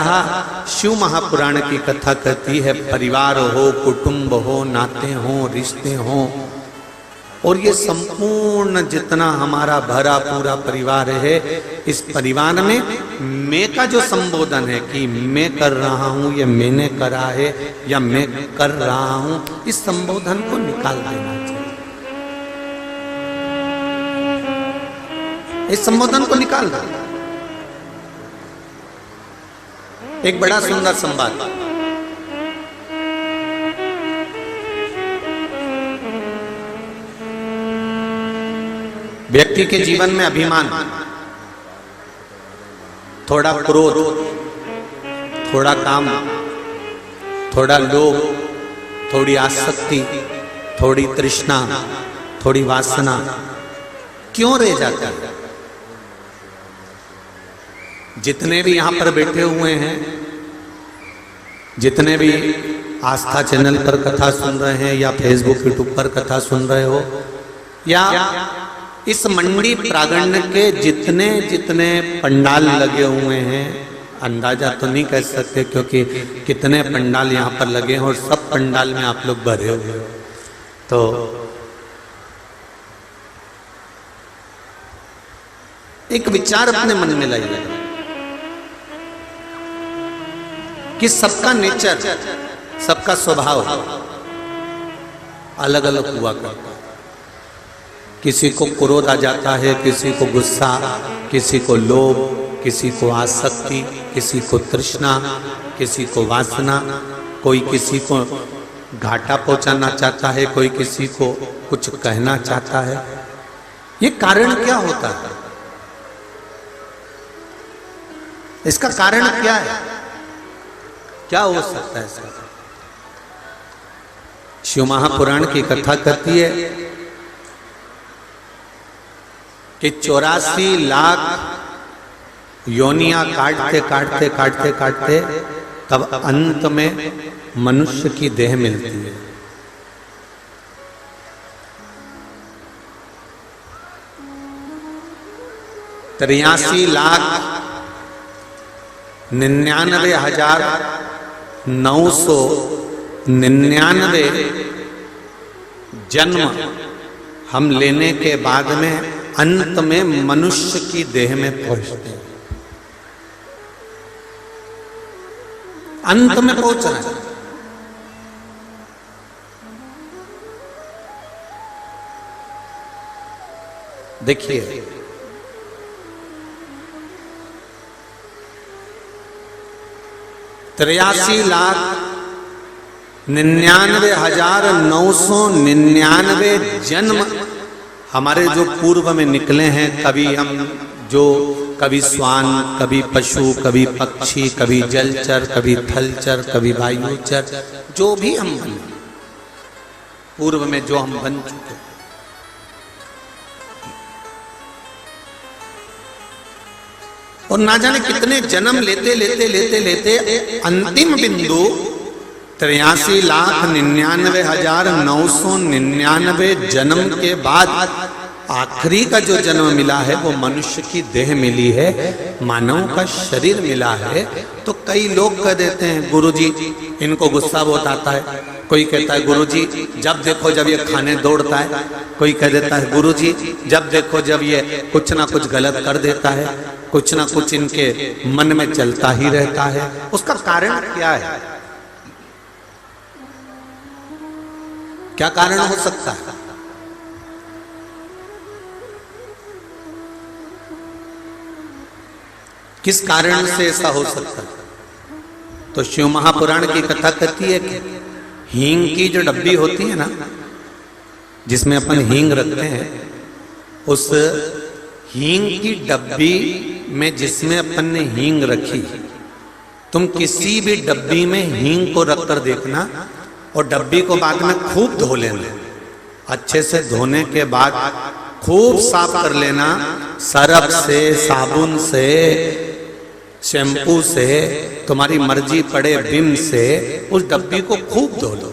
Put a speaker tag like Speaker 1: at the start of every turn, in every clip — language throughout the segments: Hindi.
Speaker 1: तरह शिव महापुराण की कथा कहती है, परिवार हो, कुटुंब हो, नाते हो, रिश्ते हो, और ये संपूर्ण जितना हमारा भरा पूरा परिवार है, इस परिवार में मैं का जो संबोधन है कि मैं कर रहा हूं, ये मैंने करा है या मैं कर रहा हूं, इस संबोधन को निकाल देना चाहिए। इस संबोधन को निकाल दो। एक बड़ा सुंदर संवाद, व्यक्ति के जीवन में अभिमान, थोड़ा क्रोध, थोड़ा काम, थोड़ा लोभ, थोड़ी आसक्ति, थोड़ी तृष्णा, थोड़ी वासना क्यों रह जाता है? जितने भी यहां पर बैठे हुए हैं, जितने भी आस्था चैनल पर कथा सुन रहे हैं या फेसबुक यूट्यूब पर कथा सुन रहे हो, या इस मंडी प्रांगण के जितने जितने पंडाल लगे हुए हैं, अंदाजा तो नहीं कर सकते क्योंकि कितने पंडाल यहाँ पर लगे हैं और सब पंडाल में आप लोग भरे हुए हो। तो एक विचार अपने मन में लाइए कि सबका नेचर, सबका स्वभाव अलग अलग हुआ करता है। किसी को क्रोध आ जाता है, किसी को गुस्सा, किसी को लोभ, किसी को आसक्ति, किसी को तृष्णा, किसी को वासना, कोई किसी को घाटा पहुंचाना चाहता है, कोई किसी को कुछ कहना चाहता है। ये कारण क्या होता है? इसका कारण क्या है? क्या हो सकता है इसका? शिव महापुराण की कथा कहती है कि 84 लाख योनियां काटते काटते काटते काटते तब अंत में मनुष्य की देह मिलती है। तिरासी लाख 99,999 जन्म हम लेने के बाद में अंत में मनुष्य की देह में पहुंचते हैं। अंत में पहुंचना है। देखिए, 83,99,999 जन्म हमारे जो पूर्व में निकले हैं। कभी हम जो कभी श्वान, कभी पशु, कभी पक्षी, कभी जलचर, कभी थलचर, कभी वायुचर, जो भी हम बने पूर्व में जो हम बन चुके, और ना जाने कितने जन्म लेते लेते लेते लेते अंतिम बिंदु 83,99,999 जन्म के बाद आखिरी का जो जन्म मिला है वो मनुष्य की देह मिली है, मानव का शरीर मिला है। तो कई लोग कह देते हैं गुरुजी इनको गुस्सा बहुत आता है, कोई कहता है गुरुजी जब देखो जब ये खाने दौड़ता है, कोई कह देता है गुरुजी जब देखो जब ये कुछ ना कुछ गलत कर देता है, कुछ ना कुछ इनके मन में चलता ही रहता है। उसका कारण क्या है? क्या कारण हो सकता है? किस कारण से ऐसा हो सकता है? तो शिव महापुराण की कथा कहती है कि हींग की जो डब्बी होती है ना, जिसमें अपन हींग रखते हैं, उस हींग की डब्बी में जिसमें अपन ने हींग रखी, तुम किसी भी डब्बी में हींग को रखकर देखना और डब्बी को बाद में खूब धो लेना। अच्छे से धोने के बाद खूब साफ कर लेना, सरफ से, साबुन से, शैम्पू से, तुम्हारी मर्जी पड़े विम से उस डब्बी को खूब धो लो।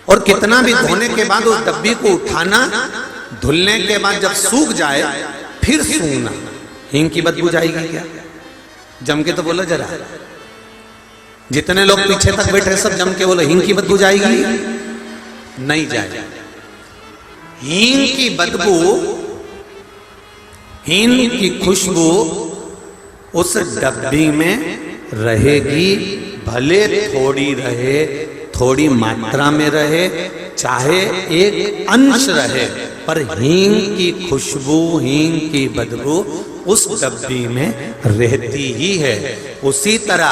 Speaker 1: और कितना भी धोने के बाद उस डब्बी को उठाना, धुलने के बाद जब सूख जाए फिर सूंघना। हींग की बदबू जाएगी क्या? जम के तो बोलो जरा, जितने लोग पीछे तक बैठे सब जम के बोले हींग की बदबू जाएगी, नहीं जाएगी। हींग की बदबू, हींग की खुशबू उस डब्बी में रहेगी, भले थोड़ी रहे, थोड़ी मात्रा में रहे, चाहे एक अंश रहे, पर हींग की खुशबू, हींग की बदबू उस डब्बी में रहती ही है। उसी तरह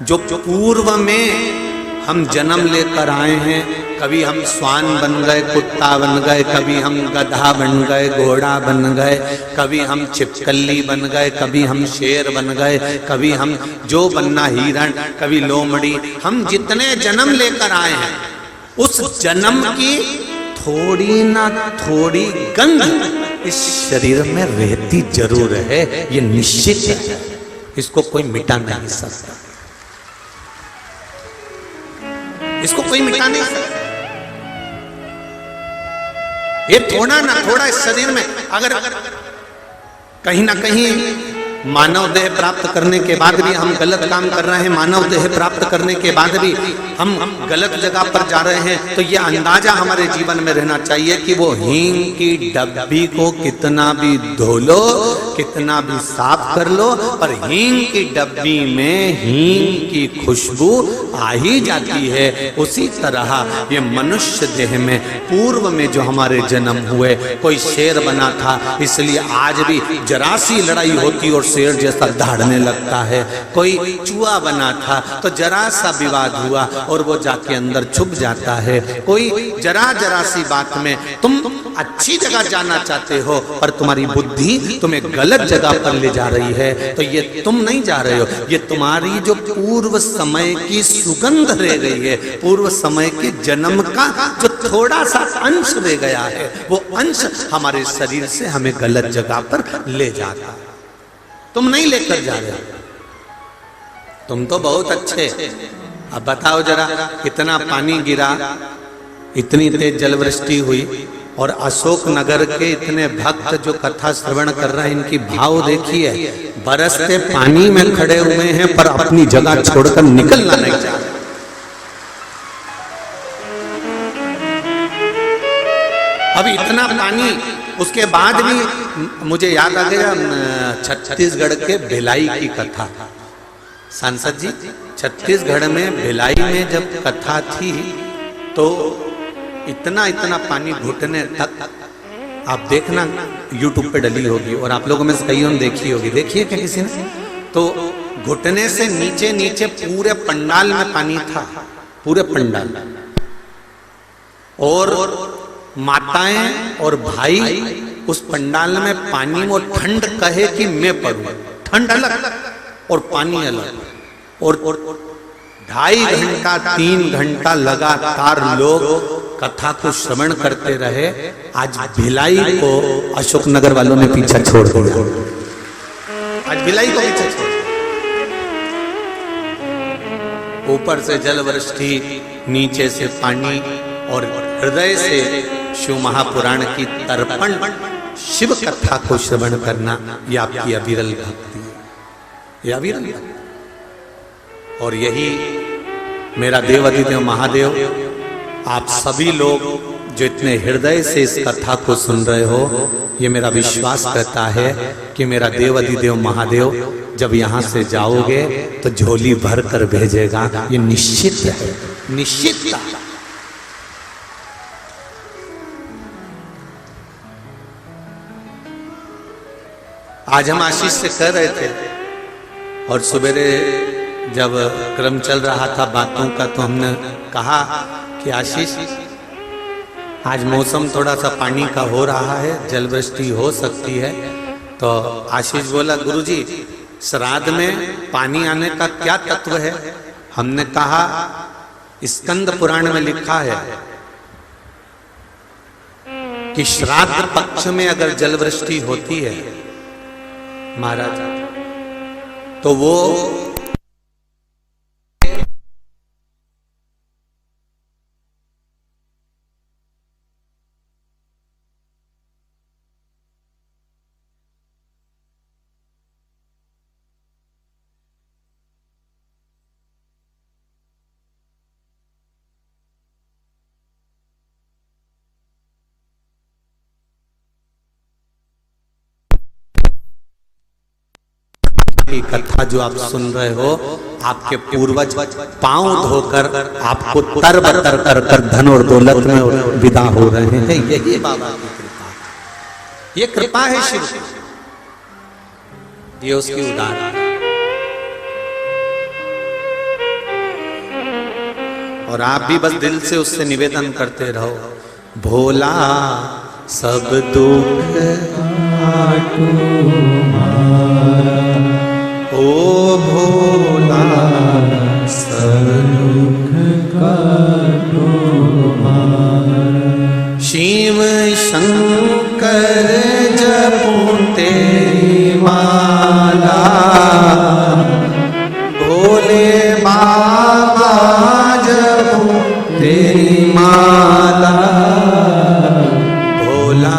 Speaker 1: जो पूर्व में हम जन्म लेकर आए हैं, कभी हम स्वान बन गए, कुत्ता बन गए, कभी हम गधा बन गए, घोड़ा बन गए, कभी हम छिपकली बन गए, कभी हम शेर बन गए, कभी हम जो बनना हिरण, कभी लोमड़ी, हम जितने जन्म लेकर आए हैं उस जन्म की थोड़ी ना थोड़ी गंध इस शरीर में रहती जरूर है, ये निश्चित है, इसको कोई मिटा नहीं सकता, इसको कोई मिटा नहीं सकता। ये थोड़ा ना थोड़ा इस शरीर में अगर कहीं ना कहीं मानव देह प्राप्त करने के बाद भी हम गलत काम कर रहे हैं, मानव देह प्राप्त करने के बाद भी हम गलत जगह पर जा रहे हैं, तो ये अंदाजा हमारे जीवन में रहना चाहिए कि वो हींग की डब्बी को कितना भी धो लो, कितना भी साफ कर लो, पर हींग की डब्बी में हींग की खुशबू आ ही जाती है। उसी तरह ये मनुष्य देह में पूर्व में जो हमारे जन्म हुए, कोई शेर बना था इसलिए आज भी जरा सी लड़ाई होती और शेर जैसा दहाड़ने लगता है, कोई चूहा बना था तो जरा सा विवाद हुआ और वो जाके अंदर छुप जाता है, कोई जरा जरा सी बात में तुम अच्छी जगह जाना चाहते हो पर तुम्हारी बुद्धि तुम्हें गलत जगह पर ले जा रही है, तो ये तुम नहीं जा रहे हो, ये तुम्हारी जो पूर्व समय की सुगंध रह गई है, पूर्व समय के जन्म का जो थोड़ा सा अंश रह गया है, वो अंश हमारे शरीर से हमें गलत जगह पर ले जाता है। तुम नहीं लेकर जा रहे, तुम तो बहुत अच्छे। अब बताओ जरा, इतना पानी गिरा, इतनी तेज जलवृष्टि हुई और अशोक नगर के इतने भक्त जो कथा श्रवण कर रहे हैं, इनकी भाव देखिए, बरसते पानी में खड़े हुए हैं पर अपनी जगह छोड़कर निकलना नहीं चाहते। अब इतना पानी, उसके बाद भी मुझे याद आ गया छत्तीसगढ़ के भिलाई की कथा। सांसद जी, छत्तीसगढ़ में भिलाई में जब कथा थी तो इतना इतना पानी घुटने तक, आप देखना यूट्यूब पे डली होगी और आप लोगों में से कईयों ने देखी होगी, देखिए क्या किसी ने, तो घुटने से नीचे नीचे पूरे पंडाल में पानी था, पूरे पंडाल, और माताएं और भाई उस पंडाल में पानी में ठंड कहे कि मैं पड़ूं, ठंड अलग और पानी अलग, और 2.5 घंटा 3 घंटा लगातार लोग कथा को श्रवण करते रहे। आज भिलाई को अशोकनगर वालों ने पीछा छोड़ दिया, आज भिलाई को पीछा छोड़, ऊपर से जलवृष्टि, नीचे से पानी, और हृदय से शिव महापुराण की तर्पण शिव कथा को श्रवण करना, ये आपकी अविरल भक्ति है, ये अविरल भक्ति। और यही मेरा देवाधिदेव महादेव, आप सभी लोग जो इतने हृदय से इस कथा को सुन रहे हो, ये मेरा विश्वास करता है कि मेरा देवाधिदेव महादेव जब यहाँ से जाओगे तो झोली भर कर भेजेगा, ये निश्चित है, निश्चित। आज हम आशीष से कह रहे थे और सवेरे जब क्रम चल रहा था बातों का तो हमने कहा कि आशीष, आज मौसम थोड़ा सा पानी का हो रहा है, जलवृष्टि हो सकती है। तो आशीष बोला, गुरुजी श्राद्ध में पानी आने का क्या तत्व है? हमने कहा स्कंद पुराण में लिखा है कि श्राद्ध पक्ष में अगर जलवृष्टि होती है महाराज, तो वो की कथा जो आप सुन रहे हो, आपके पूर्वज पांव धोकर आपको तरबतर कर कर धन और दौलत में विदा हो रहे हैं। यही बाबा की कृपा, ये कृपा है शिव की, ये उसकी उदाहरण। और आप भी बस दिल से उससे निवेदन करते रहो, भोला सब दुख काटो ओ भोला सब दुख काटो शिव शंकर जपूं तेरी माला, भोले बाबा जपूं तेरी माला, भोला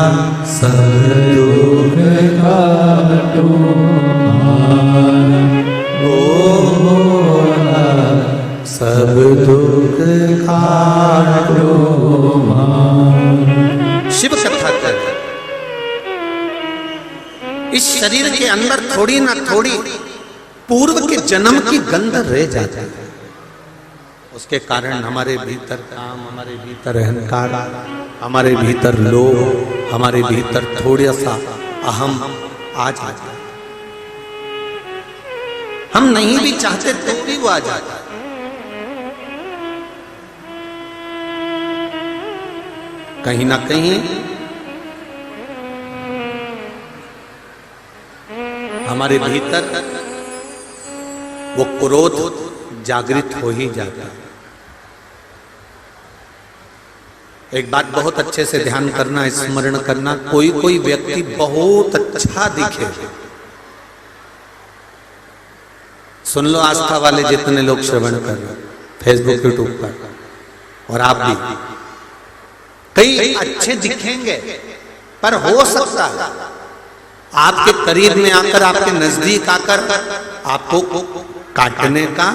Speaker 1: सब दुख काटो ओ भोला सब दुख काटो। शिव कथा कर, इस शरीर के अंदर थोड़ी ना थोड़ी पूर्व के जन्म की गंध रह जाती है। उसके कारण हमारे भीतर काम, हमारे भीतर अहंकार, हमारे भीतर लोभ, हमारे भीतर थोड़ा सा अहम आ जाता है। हम नहीं भी चाहते तो भी वो आ जाता है। कहीं ना कहीं हमारे भीतर वो क्रोध जागृत हो ही जाता है। एक बात बहुत अच्छे से ध्यान करना, स्मरण करना, कोई कोई व्यक्ति बहुत अच्छा दिखे, सुन लो आस्था वाले जितने लोग श्रवण कर रहे फेसबुक यूट्यूब पर, और आप भी, कई अच्छे दिखेंगे, पर हो सकता है आपके करीब में आकर, आपके नजदीक आकर आपको काटने का,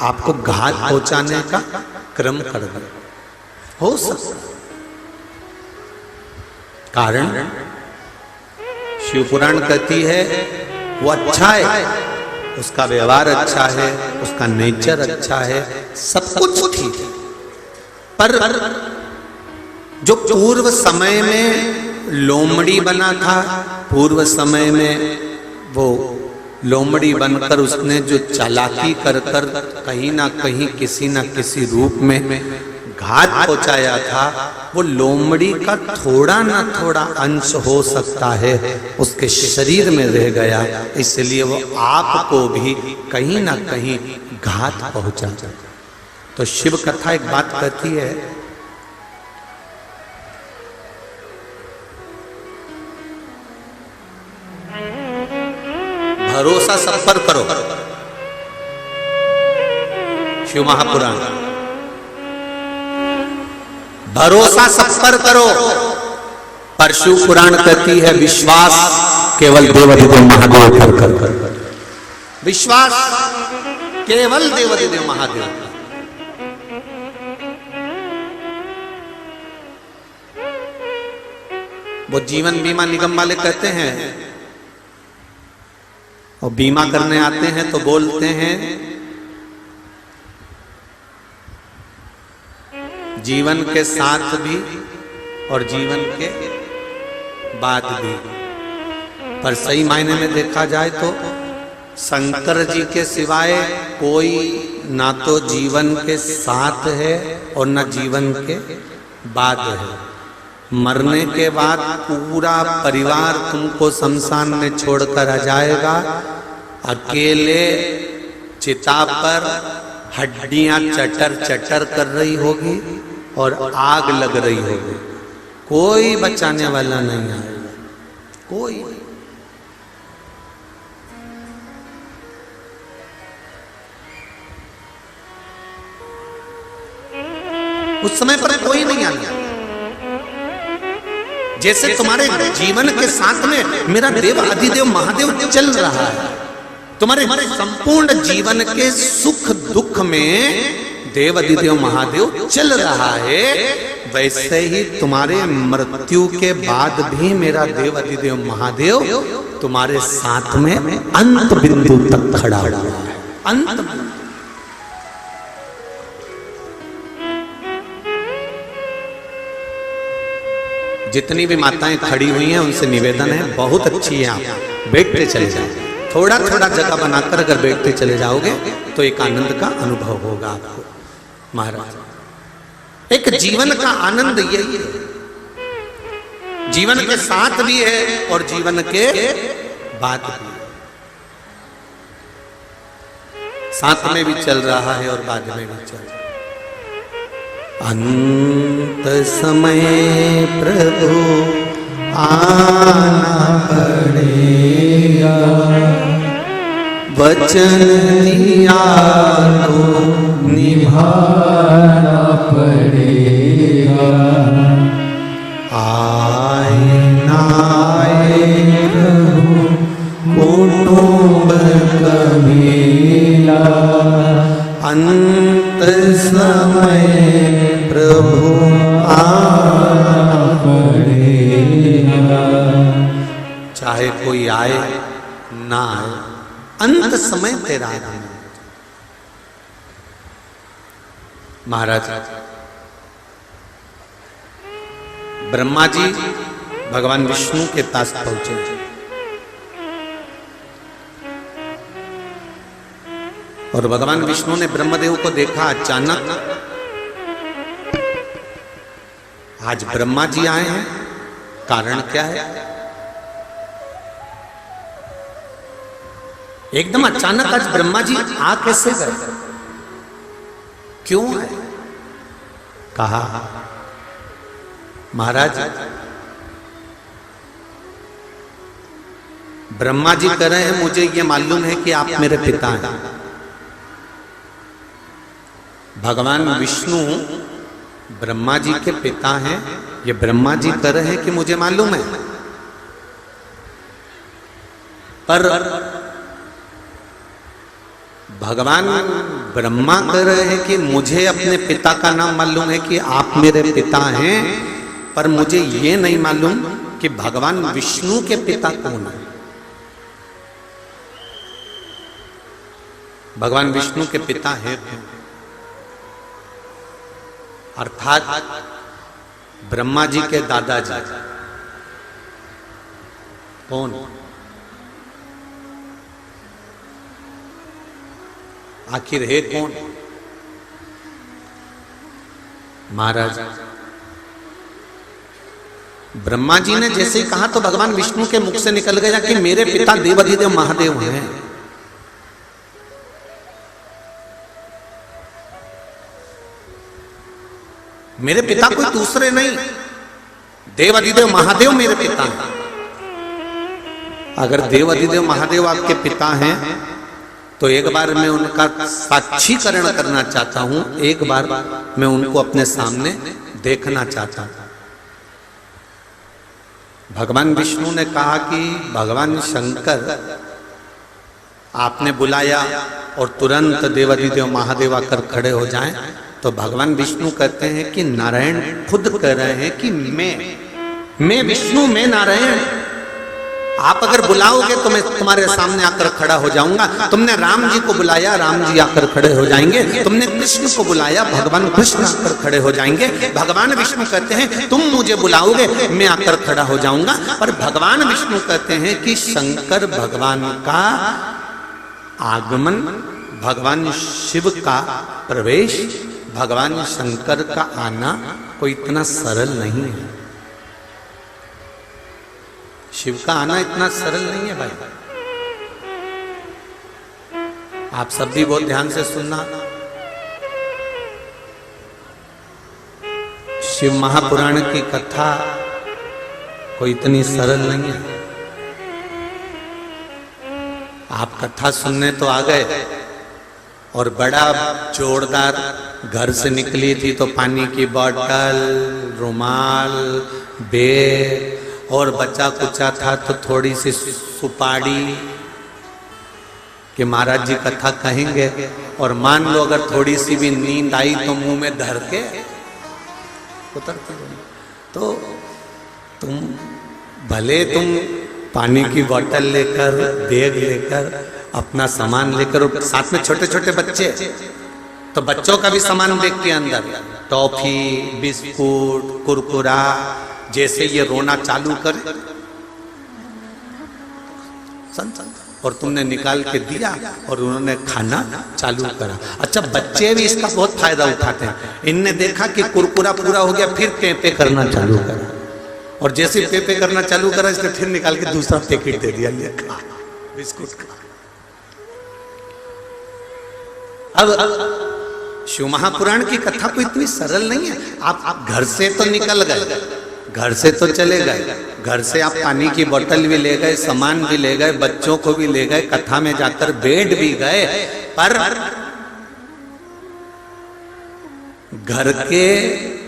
Speaker 1: आपको घात पहुंचाने का क्रम कर दे, हो सकता। कारण शिव पुराण कहती है वो अच्छा है, उसका व्यवहार अच्छा है, उसका नेचर अच्छा है, सब कुछ ठीक है, पर जो पूर्व समय में लोमड़ी बना था, पूर्व समय में वो लोमड़ी बनकर उसने जो चालाकी कर कर कहीं ना कहीं किसी ना किसी रूप में घात पहुंचाया था, वो लोमड़ी का थोड़ा ना थोड़ा अंश हो सकता है उसके शरीर में रह गया, इसलिए वो आपको भी कहीं ना कहीं घात पहुंचा। तो शिव कथा एक बात कहती है, भरोसा सब पर करो, शिव महापुराण, भरोसा सब पर करो, पर शिव पुराण कहती है विश्वास केवल देवाधिदेव महादेव पर कर, विश्वास केवल देवाधिदेव महादेव। वो जीवन बीमा निगम वाले कहते हैं, और बीमा करने आते हैं तो बोलते हैं जीवन के साथ भी और जीवन के बाद भी, पर सही मायने में देखा जाए तो शंकर जी के सिवाय कोई ना तो जीवन के साथ है और ना जीवन के बाद है। मरने के बाद पूरा परिवार तुमको शमशान में छोड़कर आ जाएगा, अकेले चिता पर हड्डियां चटर चटर कर रही होगी और आग लग रही होगी, कोई बचाने वाला नहीं आएगा, कोई। उस समय पर कोई नहीं आएगा। जैसे तुम्हारे जीवन के साथ में मेरा देव अधिदेव महादेव चल रहा है, तुम्हारे संपूर्ण जीवन के सुख दुख में देव अधिदेव महादेव चल रहा है, वैसे ही तुम्हारे मृत्यु के बाद भी मेरा देव अधिदेव महादेव तुम्हारे साथ में अंत बिंदु तक खड़ा हुआ है। अंत बिंदु। जितनी भी माताएं खड़ी हुई हैं उनसे निवेदन है, बहुत अच्छी है, आप बैठते चले जाओ, थोड़ा थोड़ा जगह बनाकर अगर बैठते चले जाओगे तो एक आनंद का अनुभव होगा आपको। महाराज एक जीवन का आनंद यही है, जीवन के साथ भी है और जीवन के बाद भी, साथ में भी चल रहा है और बाद में भी चल रहा है। अंत समय प्रभु आना पड़ेगा, वचन दिया तो निभाना पड़ेगा। आए ना आए प्रभु कुटुंब कबीला, अंत समय प्रभु आना पड़ेगा। चाहे कोई आए ना आए, अंत समय तेरा आना। महाराज ब्रह्मा जी भगवान विष्णु के पास पहुंचे, और भगवान विष्णु ने ब्रह्मदेव को देखा अचानक। आज ब्रह्मा जी आए हैं, कारण क्या है? एकदम अचानक आज ब्रह्मा जी आ कैसे गए, क्यों है? कहा महाराज ब्रह्मा जी कह रहे हैं मुझे ये मालूम है कि आप मेरे पिता हैं। भगवान विष्णु ब्रह्मा जी के पिता हैं, ये ब्रह्मा जी कह रहे हैं कि मुझे मालूम है, पर भगवान ब्रह्मा कह रहे हैं कि मुझे अपने पिता का नाम मालूम है कि आप मेरे पिता हैं, पर मुझे ये नहीं मालूम कि भगवान विष्णु के पिता कौन है। भगवान विष्णु के पिता हैं अर्थात ब्रह्मा जी के दादाजी कौन? आखिर है कौन? महाराज ब्रह्मा जी ने जैसे ही कहा तो भगवान विष्णु के मुख से निकल गया कि मेरे पिता देवाधिदेव महादेव हैं। मेरे पिता कोई दूसरे नहीं, देवाधिदेव महादेव मेरे पिता हैं। अगर देवाधिदेव महादेव आपके पिता हैं तो एक बार मैं उनका साक्षीकरण करना चाहता हूं, एक बार मैं उनको अपने सामने देखना चाहता हूं। भगवान विष्णु ने कहा कि भगवान शंकर आपने बुलाया और तुरंत देवाधिदेव महादेव आकर खड़े हो जाएं, तो भगवान विष्णु कहते हैं कि नारायण खुद कह रहे हैं कि मैं विष्णु, मैं नारायण, आप अगर बुलाओगे तो मैं तुम्हारे सामने आकर खड़ा हो जाऊंगा। तुमने राम जी को बुलाया, राम जी आकर खड़े हो जाएंगे। तुमने कृष्ण को बुलाया, भगवान कृष्ण आकर खड़े हो जाएंगे। भगवान विष्णु कहते हैं तुम मुझे बुलाओगे मैं आकर खड़ा हो जाऊंगा। पर भगवान विष्णु कहते हैं कि शंकर भगवान का आगमन, भगवान शिव का प्रवेश, भगवान शंकर का आना कोई इतना सरल नहीं है। शिव का आना इतना सरल नहीं है भाई। आप सब भी बहुत ध्यान से सुनना, शिव महापुराण की कथा कोई इतनी सरल नहीं है। आप कथा सुनने तो आ गए और बड़ा जोरदार घर से निकली थी तो पानी की बोतल, रुमाल, बैग और बचा कुचा था तो थोड़ी सी सुपारी कि महाराज जी कथा कहेंगे, और मान लो अगर थोड़ी सी भी नींद आई तो मुंह में धर के उतरती होगी। तो तुम भले तुम पानी की बोतल लेकर, बैग लेकर, अपना सामान लेकर, और साथ में छोटे छोटे बच्चे, तो बच्चों का भी सामान बैग के अंदर, टॉफी, बिस्कुट, कुरकुरा, जैसे ये रोना चालू करे और तुमने निकाल के दिया और उन्होंने खाना चालू करा। अच्छा, बच्चे भी इसका बहुत फायदा उठाते हैं। इनने देखा कि कुरकुरा पूरा हो गया, फिर पे करना चालू करा, और जैसे पे करना चालू करा इसने फिर निकाल के दूसरा पैकेट दे दिया, ये खा बिस्कुट खा। अब शिव महापुराण की कथा को इतनी सरल नहीं है। आप घर से तो निकल गए, घर से तो चले गए, घर से आप पानी की बोतल भी ले गए, सामान भी ले गए, बच्चों को भी ले गए, कथा में जाकर बैठ भी गए, पर घर के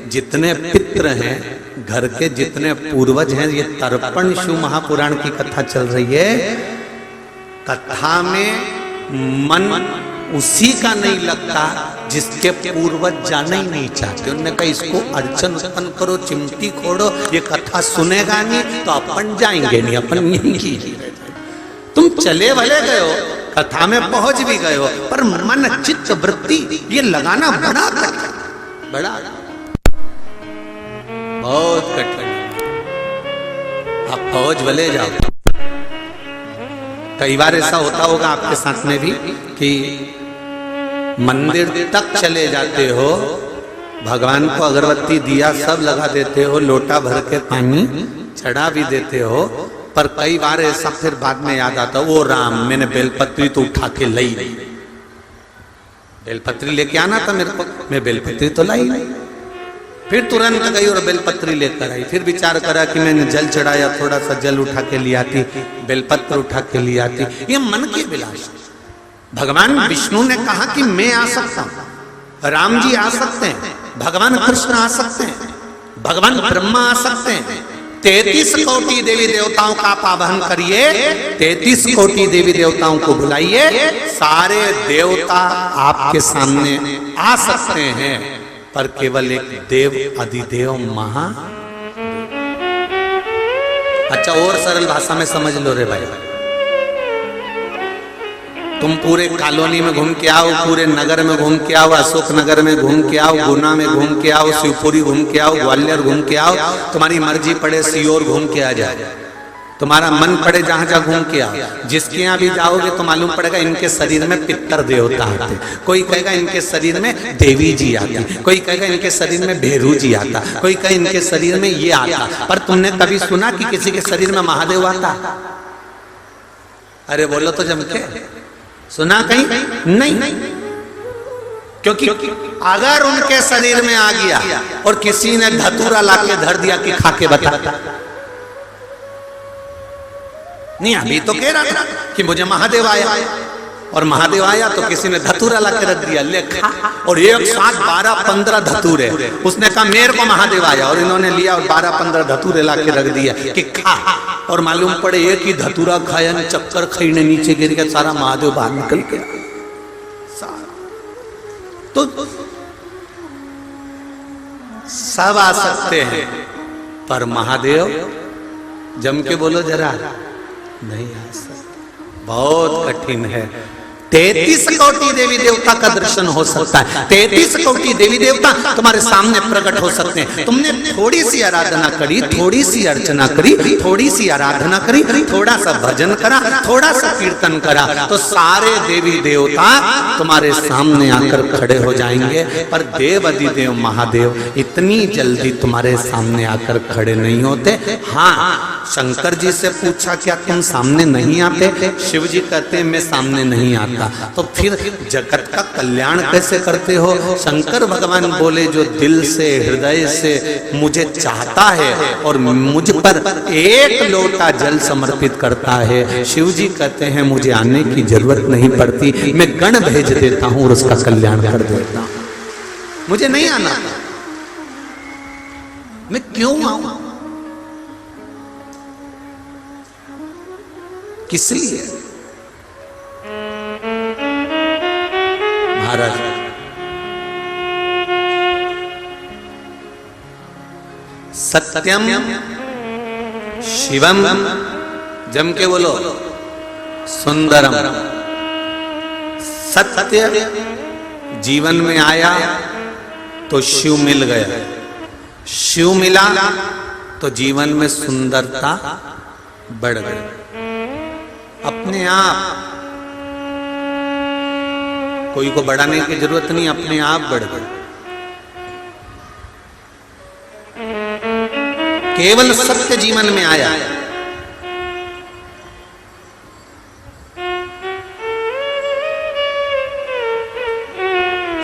Speaker 1: जितने पितृ हैं, घर के जितने पूर्वज हैं, ये तर्पण शिव महापुराण की कथा चल रही है। कथा में मन उसी का नहीं लगता जिसके पूर्वज जाना ही नहीं चाहते। उन्होंने कहा इसको अड़चन उत्पन्न करो, चिमटी खोड़ो, ये कथा सुनेगा नहीं तो अपन जाएंगे नहीं, अपन यहीं की। तुम चले भले गए हो, कथा में पहुंच भी गए हो, पर मन चित्त वृत्ति ये लगाना बड़ा कठिन, बड़ा बहुत कठिन। आप पहुंच भले जाओ। कई बार ऐसा होता होगा आपके साथ में भी कि मंदिर तक चले जाते हो, भगवान को अगरबत्ती दिया सब लगा देते हो, लोटा भर के पानी चढ़ा भी देते हो, पर कई बार ऐसा फिर बाद में याद आता, वो राम मैंने बेलपत्री तो उठा के लाई नहीं, बेलपत्री लेके आना था मेरे को, मैं बेलपत्री तो लाई नहीं। फिर तुरंत गई और बेलपत्री लेकर आई, फिर विचार करा कि मैंने जल चढ़ाया, थोड़ा सा जल उठा के ले आती, बेलपत्र उठा के ले आती। ये मन की विलास। भगवान विष्णु ने कहा कि मैं आ सकता हूं, राम जी आ सकते हैं, भगवान कृष्ण आ सकते हैं, भगवान ब्रह्मा आ सकते हैं। 33 कोटि देवी देवताओं का आप आवाहन करिए, 33 कोटि देवी देवताओं को बुलाइए, सारे देवता आपके सामने आ सकते हैं, पर केवल एक देव अधिदेव महा। अच्छा, और सरल भाषा में समझ लो रे भाई, तुम पूरे कॉलोनी में घूम के आओ, पूरे नगर में घूम के आओ, अशोक नगर में घूम के आओ, गुना में घूम के आओ, शिवपुरी घूम के आओ, ग्वालियर घूम के आओ, तुम्हारी मर्जी पड़े सीहोर घूम के आ जाए, तुम्हारा मन पड़े जहां जहां घूम के आओ। जिसके यहाँ भी जाओगे तो मालूम पड़ेगा इनके शरीर में पितर देवता आते, कोई कहेगा इनके शरीर में देवी जी आती, कोई कहेगा इनके शरीर में भैरू जी आता, कोई कहे इनके शरीर में ये आता। पर तुमने कभी सुना कि किसी के शरीर में महादेव आता? अरे बोलो तो जम के, सुना कहीं? नहीं। क्योंकि अगर उनके शरीर में आ गया और किसी ने धतूरा लाके धर दिया कि खा के बता, नहीं अभी तो कह रहा था कि मुझे महादेव आया, और महादेव आया तो किसी ने धतूरा लाके रख दिया, ले खा, और एक साथ 12-15 धतूरे। उसने कहा मेरे को महादेव आया, और इन्होंने लिया और 12-15 धतूरे लाके रख दिया कि खा, और मालूम पड़े एक ही धतूरा खाया, चक्कर खाई ने नीचे गिर गया, सारा महादेव बाहर निकल गया। तो सब आ सकते हैं, पर महादेव जम के बोलो जरा, नहीं आ सकता, बहुत कठिन है। 33 कोटि देवी देवता का दर्शन हो सकता है, 33 कोटि देवी देवता तुम्हारे सामने प्रकट हो सकते हैं। तुमने थोड़ी सी आराधना करी, थोड़ी सी अर्चना करी, थोड़ी सी आराधना करी, थोड़ा सा भजन करा, थोड़ा सा कीर्तन करा, तो सारे देवी देवता तुम्हारे सामने आकर खड़े हो जाएंगे। पर देव अधिदेव महादेव इतनी जल्दी तुम्हारे सामने आकर खड़े नहीं होते। हाँ, शंकर जी से पूछा क्या तुम सामने नहीं आते? शिव जी कहते हैं मैं सामने नहीं आता। तो फिर जगत का कल्याण कैसे करते हो? शंकर भगवान बोले जो दिल से हृदय से मुझे चाहता है और मुझ पर एक लोटा जल समर्पित करता है, शिव जी कहते हैं मुझे आने की जरूरत नहीं पड़ती, मैं गण भेज देता हूं और उसका कल्याण कर देता हूं, मुझे नहीं आना, मैं क्यों आऊं? किस लिए? महाराज सत्यम शिवम, जम के बोलो, सुंदरम। सत्य जीवन में आया तो शिव मिल गया, शिव मिला तो जीवन में सुंदरता बढ़ गई अपने आप। कोई को बढ़ाने की जरूरत नहीं, अपने आप बढ़ गई। केवल सत्य जीवन में आया।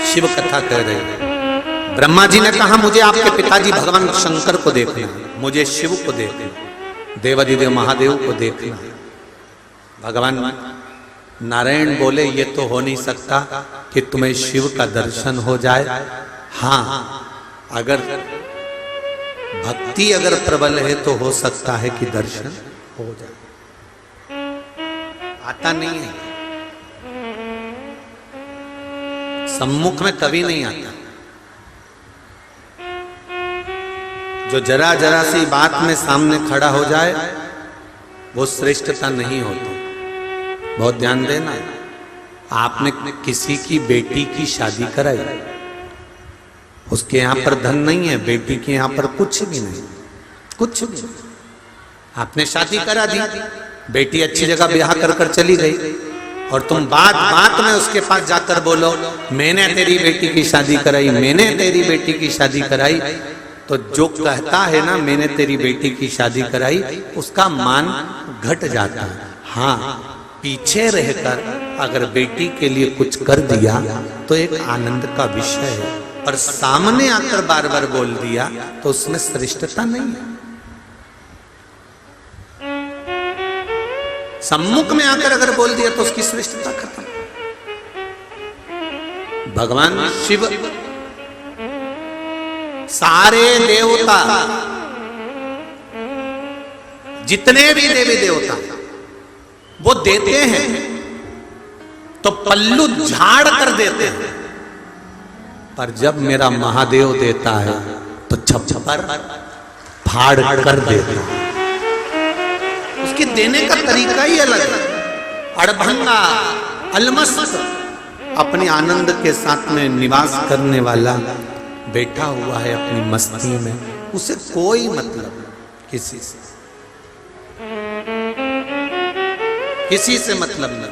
Speaker 1: शिव कथा कह रहे हैं। ब्रह्मा जी ने कहा मुझे आपके पिताजी भगवान शंकर को देखना, मुझे शिव को देखना, देवाधिदेव महादेव को देखना। भगवान नारायण बोले ये तो हो नहीं सकता कि तुम्हें शिव का दर्शन हो जाए। हाँ, अगर भक्ति अगर प्रबल है तो हो सकता है कि दर्शन हो जाए। आता नहीं है, सम्मुख में कभी नहीं आता। जो जरा जरा सी बात में सामने खड़ा हो जाए वो श्रेष्ठता नहीं होती। बहुत ध्यान देना, आपने किसी की बेटी की शादी कराई, उसके यहां पर धन नहीं है, बेटी के यहां पर कुछ भी नहीं, कुछ भी नहीं। आपने शादी करा दी, बेटी अच्छी जगह ब्याह कर कर चली गई, और तुम बात बात में उसके पास जाकर बोलो मैंने तेरी बेटी की शादी कराई, मैंने तेरी बेटी की शादी कराई। तो जो कहता है ना मैंने तेरी बेटी की शादी कराई, उसका मान घट जाता है। हाँ, पीछे रहकर अगर बेटी के लिए कुछ कर दिया तो एक आनंद का विषय है, पर सामने आकर बार बार बोल दिया तो उसमें श्रेष्ठता नहीं है। सम्मुख में आकर अगर बोल दिया तो उसकी श्रेष्ठता खत्म। भगवान शिव सारे देवता, जितने भी देवी देवता वो देते हैं तो पल्लू झाड़ कर देते हैं, पर जब मेरा महादेव देता है तो छप्पर फाड़ कर देता है। उसके देने का तरीका ही अलग है। अड़भंगा अलमस्त अपने आनंद के साथ में निवास करने वाला बैठा हुआ है अपनी मस्ती में, उसे कोई मतलब किसी से मतलब नहीं।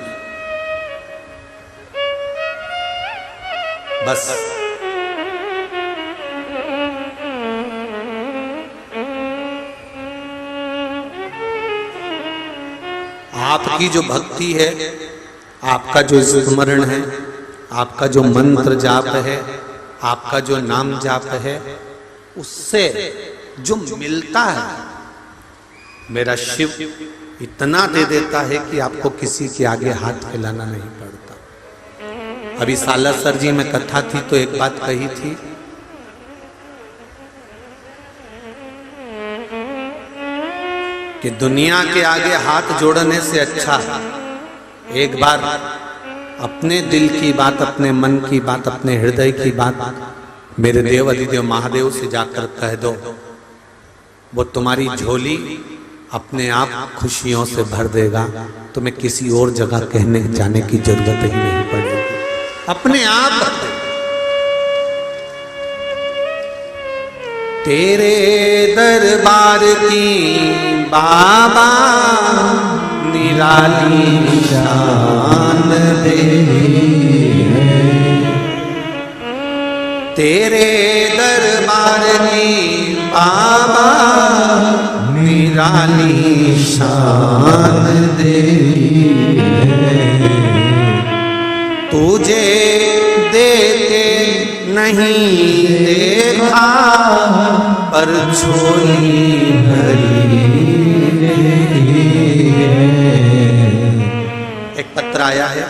Speaker 1: बस आपकी जो भक्ति है, आपका जो स्मरण है, आपका जो मंत्र जाप है, आपका जो नाम जाप है, उससे जो मिलता है मेरा शिव इतना दे देता है कि आपको किसी के आगे हाथ फैलाना नहीं पड़ता। अभी सालासर जी में कथा थी तो एक बात कही थी, कि दुनिया के आगे हाथ जोड़ने से अच्छा एक बार अपने दिल की बात, अपने मन की बात, अपने हृदय की बात मेरे देव अधिदेव महादेव से जाकर कह दो, वो तुम्हारी झोली अपने आप खुशियों से भर देगा। तुम्हें किसी और जगह कहने जाने की जरूरत ही नहीं पड़ेगी, अपने आप भर देगा। तेरे दरबार की बाबा निराली शान देवी है, तेरे दरबार की बाबा निराली शान देवी है। तुझे देते नहीं देखा पर झोली भरी। एक पत्र आया है,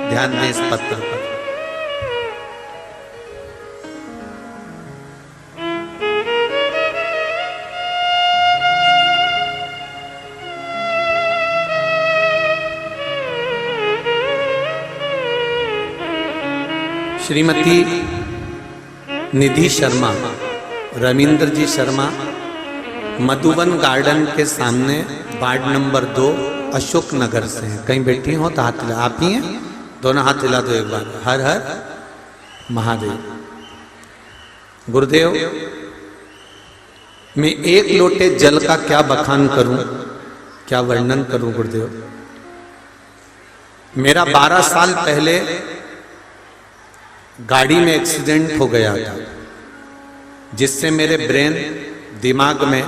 Speaker 1: ध्यान दें इस पत्र पर। श्रीमती निधि शर्मा, रविंद्र जी शर्मा मधुबन गार्डन के सामने वार्ड नंबर 2 अशोक नगर से हैं। कहीं बैठी हो तो हाथ हिला। आप ही हैं? दोनों हाथ हिला दो एक बार। हर हर महादेव। गुरुदेव, मैं एक लोटे जल का क्या बखान करूं, क्या वर्णन करूं गुरुदेव। मेरा 12 साल पहले गाड़ी में एक्सीडेंट हो गया था, जिससे मेरे ब्रेन, दिमाग में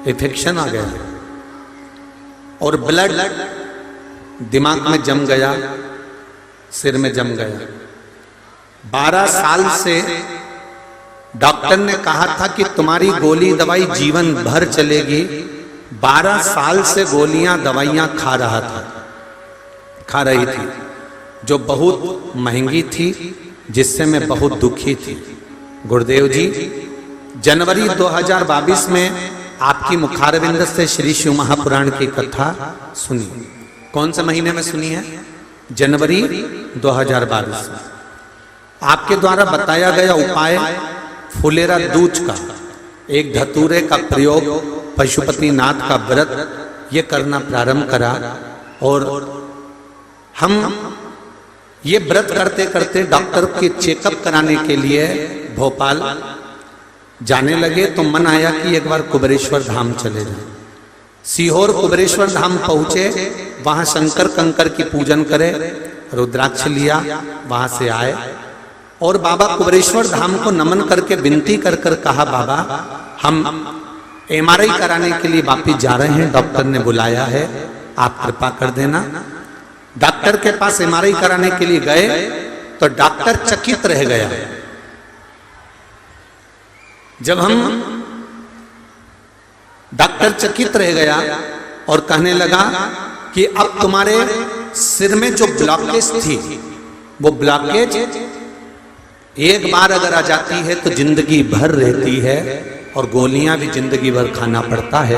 Speaker 1: इन्फेक्शन आ गया और ब्लड दिमाग में जम गया, सिर में जम गया। 12 साल से डॉक्टर ने कहा था कि तुम्हारी गोली दवाई जीवन भर चलेगी। 12 साल से गोलियां दवाइयां खा रही थी, जो बहुत महंगी थी, जिससे मैं बहुत दुखी थी। गुरुदेव जी, जनवरी 2022 में आपकी मुखारविंद से श्री शिव महापुराण की कथा सुनी। कौन से महीने में सुनी है? जनवरी 2022 में। आपके द्वारा बताया गया उपाय फुलेरा दूज का, एक धतूरे का प्रयोग, पशुपतिनाथ का व्रत, ये करना प्रारंभ करा। और हम ये व्रत करते करते डॉक्टर के चेकअप कराने के लिए भोपाल जाने लगे, तो मन आया कि एक बार कुबेरेश्वर धाम चले जाएं। सीहोर कुबेरेश्वर धाम पहुंचे, वहां शंकर कंकर की पूजन करे, रुद्राक्ष लिया, वहां से आए और बाबा कुबेरेश्वर धाम को नमन करके विनती कर कर कहा, बाबा हम MRI कराने के लिए वापिस जा रहे हैं, डॉक्टर ने बुलाया है, आप कृपा कर देना। डॉक्टर के पास MRI कराने के लिए गए तो डॉक्टर चकित रह गया। जब हम डॉक्टर चकित रह गया और कहने लगा कि अब तुम्हारे सिर में जो ब्लॉकेज थी, वो ब्लॉकेज एक बार अगर आ जाती है तो जिंदगी भर रहती है और गोलियां भी जिंदगी भर खाना पड़ता है,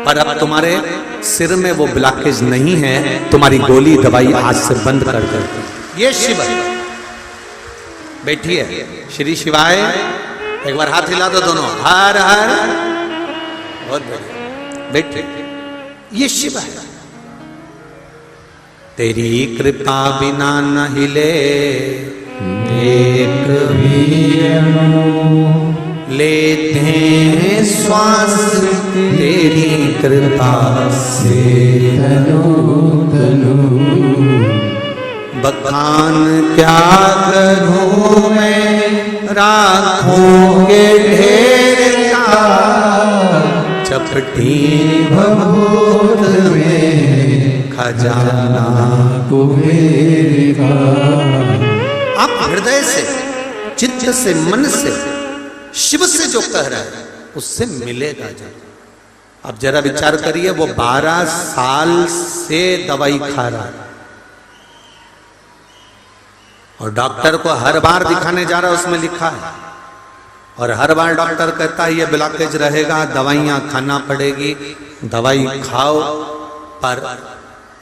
Speaker 1: पर अब तुम्हारे सिर में वो ब्लॉकेज नहीं है, तुम्हारी गोली दवाई आज से बंद कर दो। ये शिव बैठी है। श्री शिवाय, एक बार हाथ हिला दो दोनों। हर हर। बहुत बढ़िया, बैठे। ये शिव है। तेरी कृपा बिना न हिले एक भी लेते हैं श्वास, तेरी कृपा से बखान क्या करूं मैं राखों के ढेर का, चपटी भभूत में खजाना कुबेर का। आप हृदय से, चित्त से, मन से शिव से जो कह रहा है उससे मिलेगा जो। अब जरा विचार करिए, वो 12 साल से दवाई खा रहा है और डॉक्टर को हर बार दिखाने जा रहा है, उसमें लिखा है, और हर बार डॉक्टर कहता है ये ब्लॉकेज रहेगा, दवाइयां खाना पड़ेगी, दवाई खाओ। पर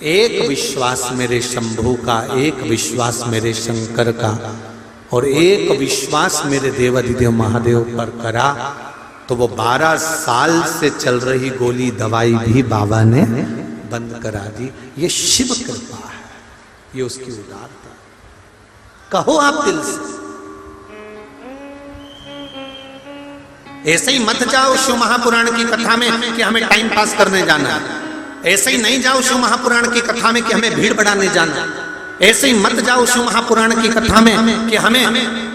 Speaker 1: एक विश्वास मेरे शंभू का, एक विश्वास मेरे शंकर का और एक विश्वास मेरे देवाधिदेव महादेव पर करा, तो वो 12 साल से चल रही गोली दवाई भी बाबा ने बंद करा दी। ये शिव कृपा है, ये उसकी उदारता। कहो आप दिल से, ऐसे ही मत जाओ शिव महापुराण की कथा में कि हमें टाइम पास करने जाना है। ऐसे ही नहीं जाओ शिव महापुराण की कथा में कि हमें भीड़ बढ़ाने जाना। ऐसे ही मत जाओ शिव महापुराण की कथा में कि हमें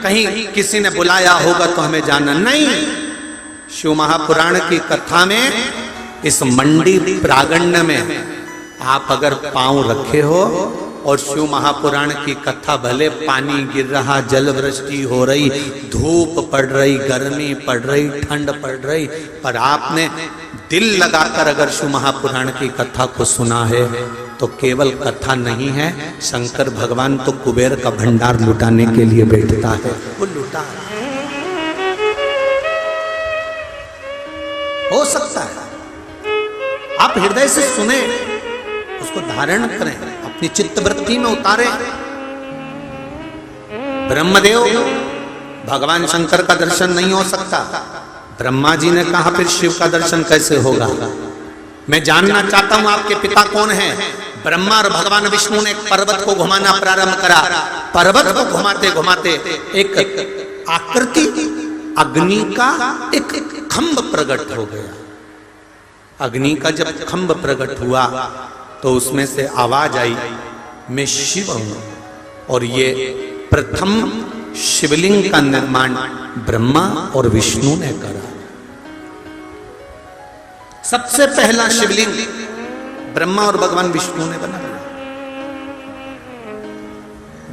Speaker 1: कहीं किसी ने बुलाया होगा तो हमें जाना। नहीं, शिव महापुराण की कथा में, इस मंडी प्रांगण में आप अगर पांव रखे हो और शिव महापुराण की कथा, भले पानी गिर रहा, जल वृष्टि हो रही, धूप पड़ रही, गर्मी पड़ रही, ठंड पड़ रही, पर आपने दिल लगाकर अगर शिव महापुराण की कथा को सुना है तो केवल कथा नहीं है, शंकर भगवान तो कुबेर का भंडार लुटाने के लिए बैठता है, वो लुटा हो सकता है। आप हृदय से सुने, उसको धारण करें, अपनी चित्तवृत्ति में उतारें। ब्रह्मदेव, भगवान शंकर का दर्शन नहीं हो सकता, ब्रह्मा जी ने कहा फिर शिव का दर्शन कैसे होगा? मैं जानना चाहता हूं आपके पिता कौन है। ब्रह्मा और भगवान विष्णु ने एक पर्वत को घुमाना प्रारंभ करा। पर्वत को घुमाते घुमाते एक आकृति अग्नि का एक खंभ प्रकट हो गया। अग्नि का जब खंभ प्रकट हुआ तो उसमें से आवाज आई, मैं शिव हूं। और ये प्रथम शिवलिंग का निर्माण ब्रह्मा और विष्णु ने करा। सबसे पहला शिवलिंग ब्रह्मा और भगवान विष्णु ने बनाया।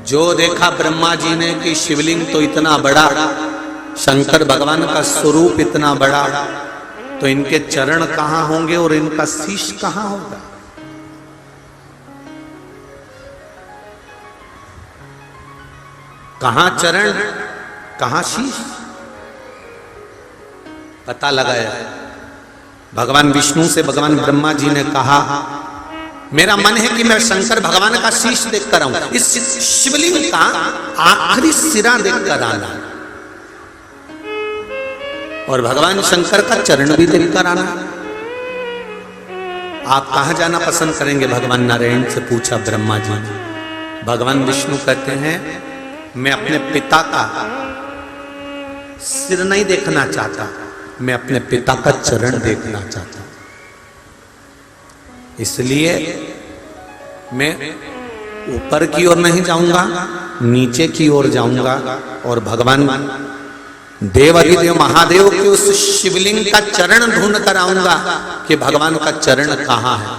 Speaker 1: जो देखा ब्रह्मा जी ने कि शिवलिंग तो इतना बड़ा, शंकर भगवान का स्वरूप इतना बड़ा, तो इनके चरण कहां होंगे और इनका शीश कहां होगा? कहां चरण कहां शीश? पता लगाया। भगवान विष्णु से भगवान ब्रह्मा जी ने कहा, मेरा मन है कि मैं शंकर भगवान का शीश देखकर आऊं, इस शिवलिंग का आखिरी सिरा देखकर आना, और भगवान शंकर का चरण भी देखकर आना। आप कहां जाना पसंद करेंगे? भगवान नारायण से पूछा ब्रह्मा जी ने। भगवान विष्णु कहते हैं, मैं अपने पिता का सिर नहीं देखना चाहता, मैं अपने पिता का चरण देखना चाहता हूं। इसलिए मैं ऊपर की ओर नहीं जाऊंगा, नीचे की ओर जाऊंगा और भगवान देवाधिदेव महादेव के उस शिवलिंग का चरण ढूंढ कर आऊंगा कि भगवान का चरण कहां है।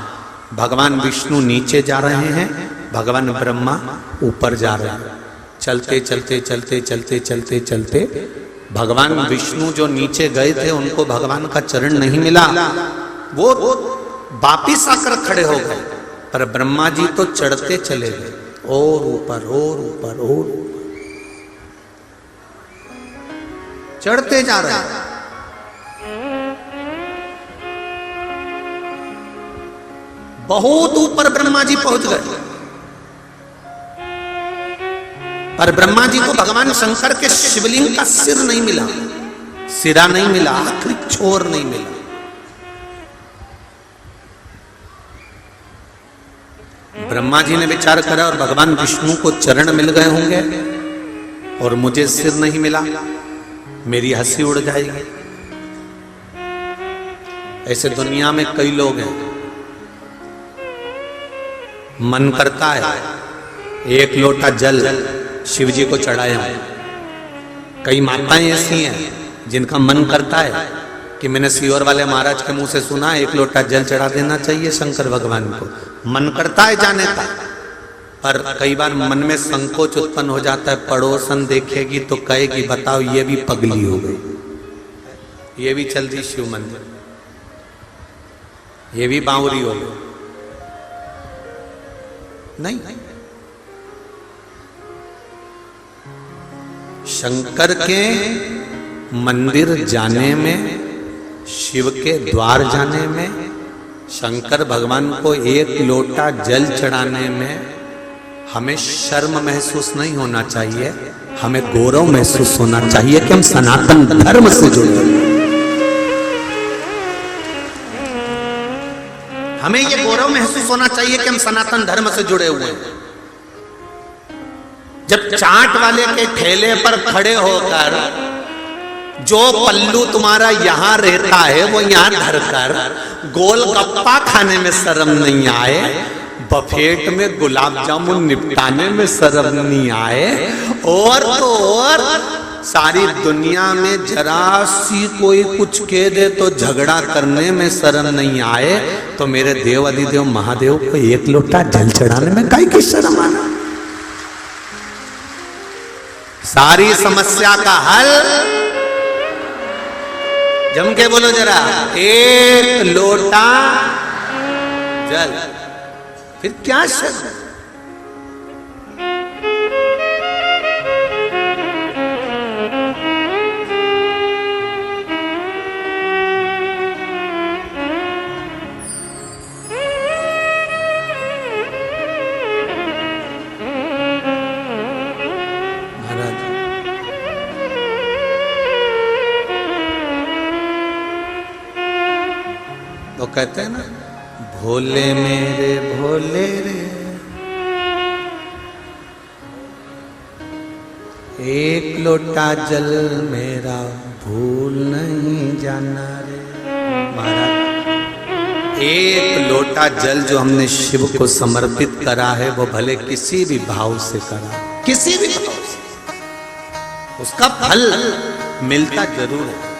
Speaker 1: भगवान विष्णु नीचे जा रहे हैं, भगवान ब्रह्मा ऊपर जा रहे हैं। चलते चलते चलते चलते चलते चलते भगवान विष्णु जो नीचे गए थे उनको भगवान का चरण नहीं मिला, वो वापिस आकर खड़े हो गए। पर ब्रह्मा जी तो चढ़ते चले गए, और ऊपर और ऊपर और ऊपर चढ़ते जा रहे हैं। बहुत ऊपर ब्रह्मा जी पहुंच गए, पर ब्रह्मा जी को भगवान शंकर के शिवलिंग का सिर नहीं मिला, सिरा नहीं मिला, आखिरी छोर नहीं मिला। ब्रह्मा जी ने विचार करा और भगवान विष्णु को चरण मिल गए होंगे और मुझे सिर नहीं मिला, मेरी हंसी उड़ जाएगी। ऐसे दुनिया में कई लोग हैं, मन करता है एक लोटा जल शिव जी को चढ़ाया। कई माताएं ऐसी हैं जिनका मन करता है कि मैंने सीहोर वाले महाराज के मुंह से सुना, एक लोटा जल चढ़ा देना चाहिए शंकर भगवान को। मन करता है जाने का, पर कई बार मन में संकोच उत्पन्न हो जाता है। पड़ोसन देखेगी तो कहेगी, बताओ ये भी पगली हो गई, ये भी चल दी शिव मंदिर, ये भी बावरी हो गई। नहीं, शंकर के मंदिर जाने में, शिव के द्वार जाने में, शंकर भगवान को एक लोटा जल चढ़ाने में हमें शर्म महसूस नहीं होना चाहिए, हमें गौरव महसूस होना चाहिए कि हम सनातन धर्म से जुड़े हैं। हमें ये गौरव महसूस होना चाहिए कि हम सनातन धर्म से जुड़े हुए हैं। जब चाट वाले के ठेले पर खड़े होकर जो पल्लू तुम्हारा यहां रहता है वो यहां धरकर गोलगप्पा खाने में शर्म नहीं आए, बफेट में गुलाब जामुन निपटाने में शर्म नहीं आए, और तो और सारी दुनिया में जरा सी कोई कुछ कह दे तो झगड़ा करने में शर्म नहीं आए, तो मेरे देव अधिदेव महादेव को एक लोटा जल चढ़ाने में काहे की शर्म आना। सारी समस्या का हल, जम के बोलो जरा, एक लोटा जल, फिर क्या शर्म। कहते हैं ना, भोले मेरे भोले रे, एक लोटा जल मेरा भूल नहीं जाना रे। महाराज, एक लोटा जल जो हमने शिव को समर्पित करा है, वो भले किसी भी भाव से करा, किसी भी भाव से, उसका फल मिलता जरूर है।